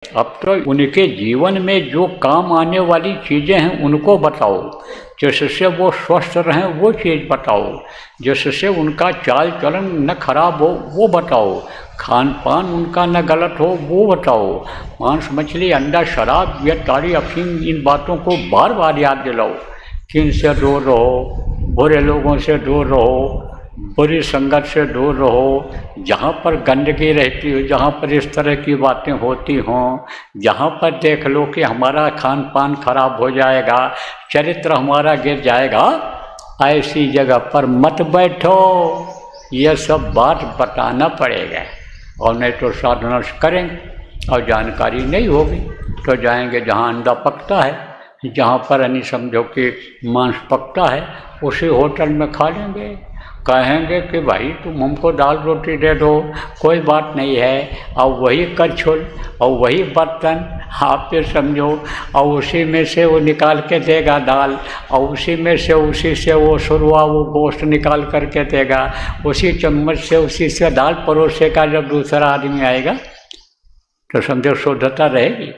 अब तो उनके जीवन में जो काम आने वाली चीज़ें हैं उनको बताओ, जिससे वो स्वस्थ रहें वो चीज़ बताओ, जिससे उनका चाल चलन न खराब हो वो बताओ, खान पान उनका न गलत हो वो बताओ। मांस मछली अंडा शराब या ताड़ी अफीम इन बातों को बार बार याद दिलाओ कि इनसे दूर रहो, बुरे लोगों से दूर रहो, बुरी संगत से दूर रहो, जहाँ पर गंदगी रहती हो, जहाँ पर इस तरह की बातें होती हों, जहाँ पर देख लो कि हमारा खान पान खराब हो जाएगा, चरित्र हमारा गिर जाएगा, ऐसी जगह पर मत बैठो। यह सब बात बताना पड़ेगा, और नहीं तो साधना करेंगे और जानकारी नहीं होगी तो जाएंगे जहाँ अंडा पकता है, जहाँ पर यानी समझो कि मांस पकता है, उसी होटल में खा लेंगे। कहेंगे कि भाई तुम हमको दाल रोटी दे दो, कोई बात नहीं है, और वही कछुल और वही बर्तन आप पे समझो, और उसी में से वो निकाल के देगा दाल, और उसी में से उसी से वो शुरुआ वो गोश्त निकाल करके देगा, उसी चम्मच से उसी से दाल परोसेगा। जब दूसरा आदमी आएगा तो समझो शुद्धता रहेगी।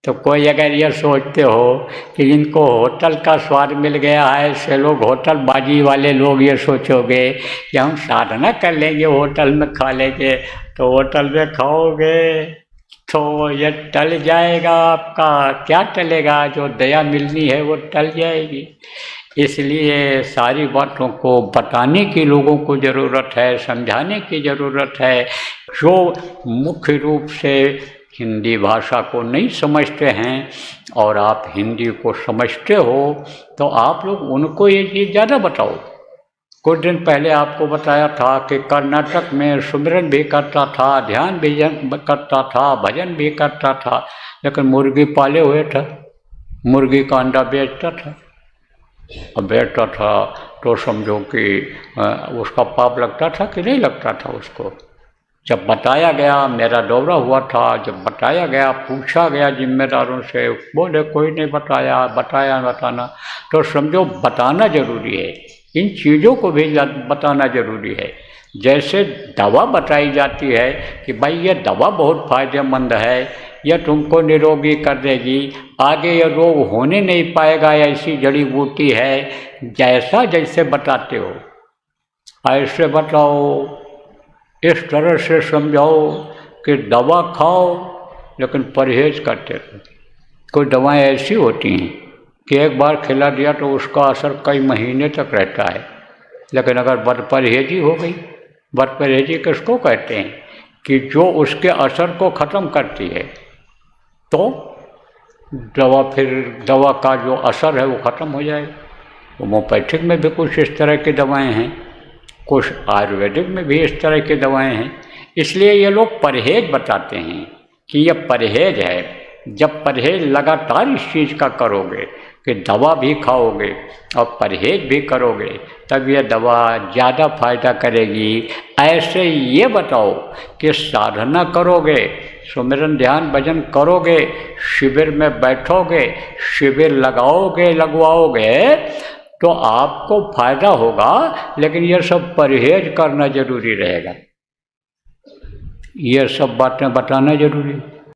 तो कोई अगर ये सोचते हो कि इनको होटल का स्वाद मिल गया है, से लोग होटल बाजी वाले लोग ये सोचोगे कि हम साधना कर लेंगे होटल में खा लेंगे, तो होटल में खाओगे तो ये टल जाएगा आपका। क्या टलेगा? जो दया मिलनी है वो टल जाएगी। इसलिए सारी बातों को बताने की लोगों को ज़रूरत है, समझाने की ज़रूरत है। जो मुख्य रूप से हिंदी भाषा को नहीं समझते हैं और आप हिंदी को समझते हो, तो आप लोग उनको ये चीज़ ज़्यादा बताओ। कुछ दिन पहले आपको बताया था कि कर्नाटक में सुमिरन भी करता था, ध्यान भी करता था, भजन भी करता था, लेकिन मुर्गी पाले हुए था, मुर्गी का अंडा बेचता था। अब बेचता था तो समझो कि उसका पाप लगता था कि नहीं लगता था उसको। जब बताया गया, मेरा दौरा हुआ था, जब बताया गया, पूछा गया जिम्मेदारों से, बोले कोई नहीं बताया, बताना, तो समझो बताना जरूरी है। इन चीज़ों को भी बताना जरूरी है। जैसे दवा बताई जाती है कि भाई ये दवा बहुत फायदेमंद है, यह तुमको निरोगी कर देगी, आगे यह रोग होने नहीं पाएगा, ऐसी जड़ी बूटी है, जैसा जैसे बताते हो ऐसे बताओ, इस तरह से समझाओ कि दवा खाओ लेकिन परहेज करते रहो। कोई दवाएं ऐसी होती हैं कि एक बार खिला दिया तो उसका असर कई महीने तक रहता है, लेकिन अगर बदपरहेजी हो गई, बदपरहेजी किसको कहते हैं कि जो उसके असर को ख़त्म करती है, तो दवा का जो असर है वो ख़त्म हो जाएगा। होम्योपैथिक में भी कुछ इस तरह की दवाएं हैं, कुछ आयुर्वेदिक में भी इस तरह की दवाएं हैं। इसलिए ये लोग परहेज बताते हैं कि ये परहेज है। जब परहेज लगातार इस चीज़ का करोगे कि दवा भी खाओगे और परहेज भी करोगे, तब ये दवा ज़्यादा फायदा करेगी। ऐसे ये बताओ कि साधना करोगे, सुमिरन ध्यान भजन करोगे, शिविर में बैठोगे, शिविर लगवाओगे तो आपको फायदा होगा, लेकिन यह सब परहेज करना जरूरी रहेगा। यह सब बातें बताना जरूरी है।